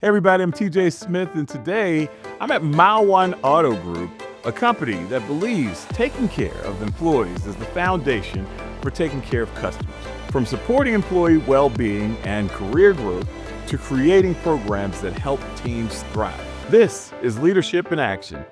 Hey everybody, I'm TJ Smith, and today I'm at MileOne Autogroup, a company that believes taking care of employees is the foundation for taking care of customers. From supporting employee well-being and career growth to creating programs that help teams thrive. This is Leadership in Action.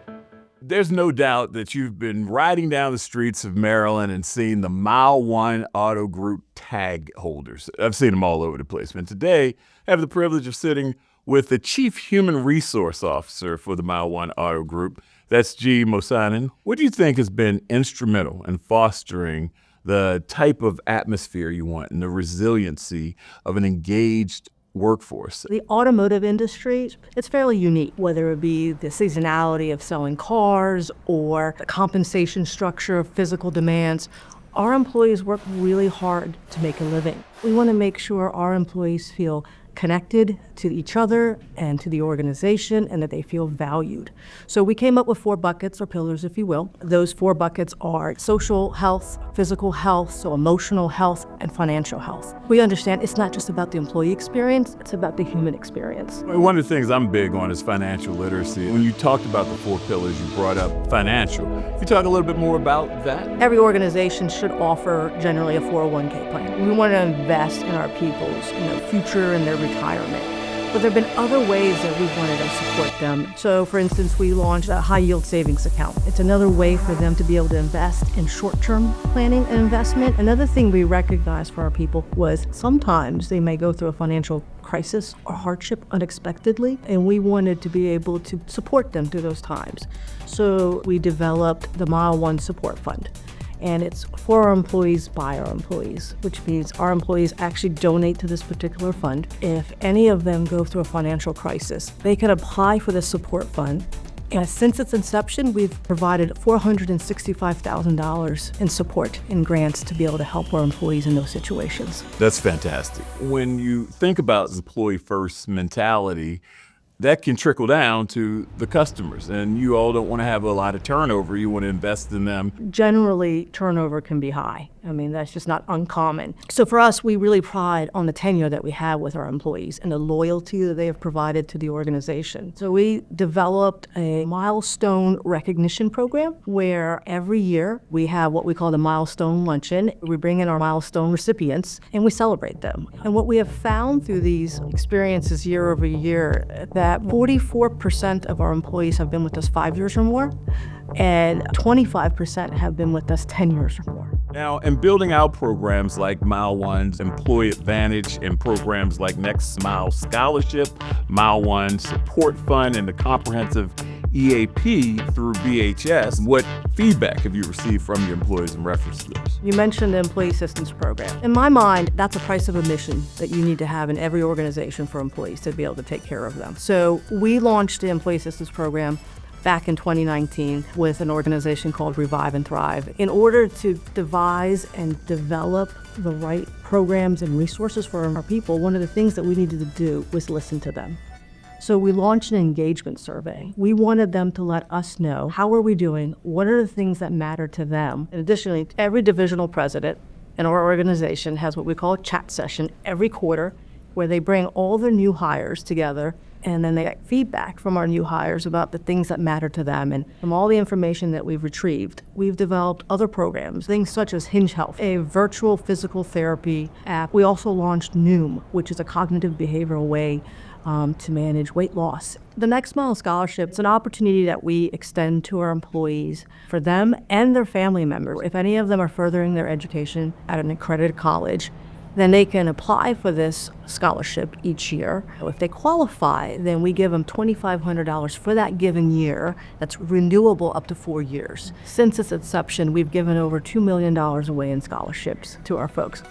There's no doubt that you've been riding down the streets of Maryland and seen the MileOne Autogroup tag holders. I've seen them all over the place. And today, I have the privilege of sitting with the Chief Human Resource Officer for the MileOne Autogroup. That's G. Mosanen. What do you think has been instrumental in fostering the type of atmosphere you want and the resiliency of an engaged workforce? The automotive industry, it's fairly unique, whether it be the seasonality of selling cars or the compensation structure of physical demands. Our employees work really hard to make a living. We want to make sure our employees feel connected to each other and to the organization, and that they feel valued. So we came up with 4 buckets, or pillars, if you will. Those 4 buckets are social health, physical health, so emotional health, and financial health. We understand it's not just about the employee experience, it's about the human experience. One of the things I'm big on is financial literacy. When you talked about the 4 pillars, you brought up financial. Can you talk a little bit more about that? Every organization should offer generally a 401k plan. We want to invest in our people's future and their retirement. But there have been other ways that we wanted to support them. So, for instance, we launched a high-yield savings account. It's another way for them to be able to invest in short-term planning and investment. Another thing we recognized for our people was sometimes they may go through a financial crisis or hardship unexpectedly, and we wanted to be able to support them through those times. So we developed the MileOne Support Fund. And it's for our employees, by our employees, which means our employees actually donate to this particular fund. If any of them go through a financial crisis, they can apply for the support fund. And since its inception, we've provided $465,000 in support and grants to be able to help our employees in those situations. That's fantastic. When you think about employee first mentality, that can trickle down to the customers, and you all don't want to have a lot of turnover. You want to invest in them. Generally, turnover can be high. I mean, that's just not uncommon. So for us, we really pride on the tenure that we have with our employees and the loyalty that they have provided to the organization. So we developed a milestone recognition program where every year we have what we call the Milestone Luncheon. We bring in our milestone recipients and we celebrate them. And what we have found through these experiences year over year, that 44% of our employees have been with us 5 years or more, and 25% have been with us 10 years or more. Now, in building out programs like MileOne's Employee Advantage and programs like Next Smile Scholarship, MileOne Support Fund, and the comprehensive EAP through BHS, what feedback have you received from your employees in reference to those? You mentioned the Employee Assistance Program. In my mind, that's a price of admission that you need to have in every organization for employees to be able to take care of them. So we launched the Employee Assistance Program back in 2019 with an organization called Revive and Thrive in order to devise and develop the right programs and resources for our people. One of the things that we needed to do was listen to them. So we launched an engagement survey. We wanted them to let us know, how are we doing? What are the things that matter to them? And additionally, every divisional president in our organization has what we call a chat session every quarter where they bring all their new hires together, and then they get feedback from our new hires about the things that matter to them. And from all the information that we've retrieved, we've developed other programs, things such as Hinge Health, a virtual physical therapy app. We also launched Noom, which is a cognitive behavioral way to manage weight loss. The Next Smile Scholarship is an opportunity that we extend to our employees for them and their family members. If any of them are furthering their education at an accredited college, then they can apply for this scholarship each year. If they qualify, then we give them $2,500 for that given year. That's renewable up to 4 years. Since its inception, we've given over $2 million away in scholarships to our folks.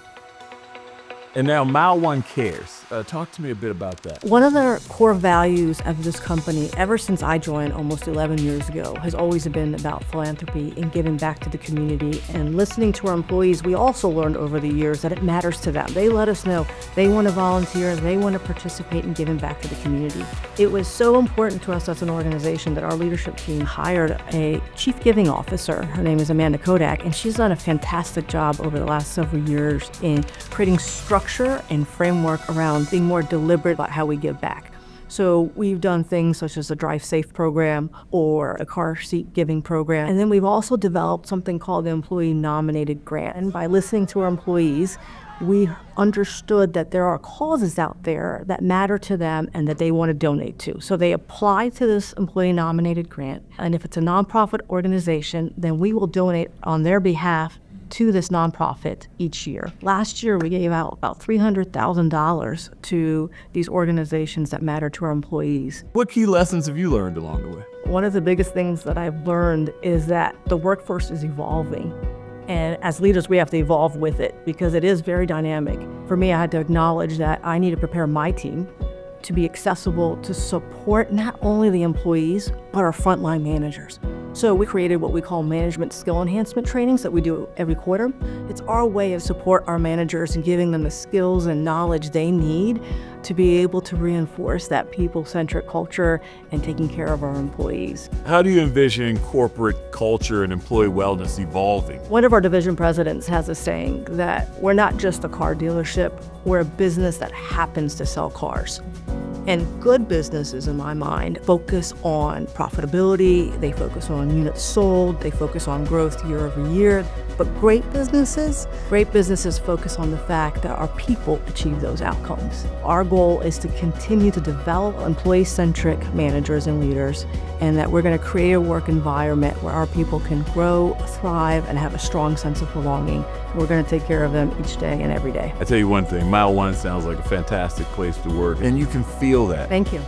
And now MileOne Cares. Talk to me a bit about that. One of the core values of this company, ever since I joined almost 11 years ago, has always been about philanthropy and giving back to the community. And listening to our employees, we also learned over the years that it matters to them. They let us know they want to volunteer, they want to participate in giving back to the community. It was so important to us as an organization that our leadership team hired a chief giving officer. Her name is Amanda Kodak, and she's done a fantastic job over the last several years in creating structure and framework around being more deliberate about how we give back. So we've done things such as a Drive Safe program or a car seat giving program. And then we've also developed something called the Employee Nominated Grant. And by listening to our employees, we understood that there are causes out there that matter to them and that they want to donate to. So they apply to this Employee Nominated Grant. And if it's a nonprofit organization, then we will donate on their behalf to this nonprofit each year. Last year, we gave out about $300,000 to these organizations that matter to our employees. What key lessons have you learned along the way? One of the biggest things that I've learned is that the workforce is evolving. And as leaders, we have to evolve with it because it is very dynamic. For me, I had to acknowledge that I need to prepare my team to be accessible to support not only the employees, but our frontline managers. So we created what we call management skill enhancement trainings that we do every quarter. It's our way of support our managers and giving them the skills and knowledge they need to be able to reinforce that people-centric culture and taking care of our employees. How do you envision corporate culture and employee wellness evolving? One of our division presidents has a saying that we're not just a car dealership, we're a business that happens to sell cars. And good businesses, in my mind, focus on profitability, they focus on units sold, they focus on growth year over year. But great businesses focus on the fact that our people achieve those outcomes. Our goal is to continue to develop employee-centric managers and leaders, and that we're going to create a work environment where our people can grow, thrive, and have a strong sense of belonging. And we're going to take care of them each day and every day. I tell you one thing, MileOne sounds like a fantastic place to work, and you can feel that. Thank you.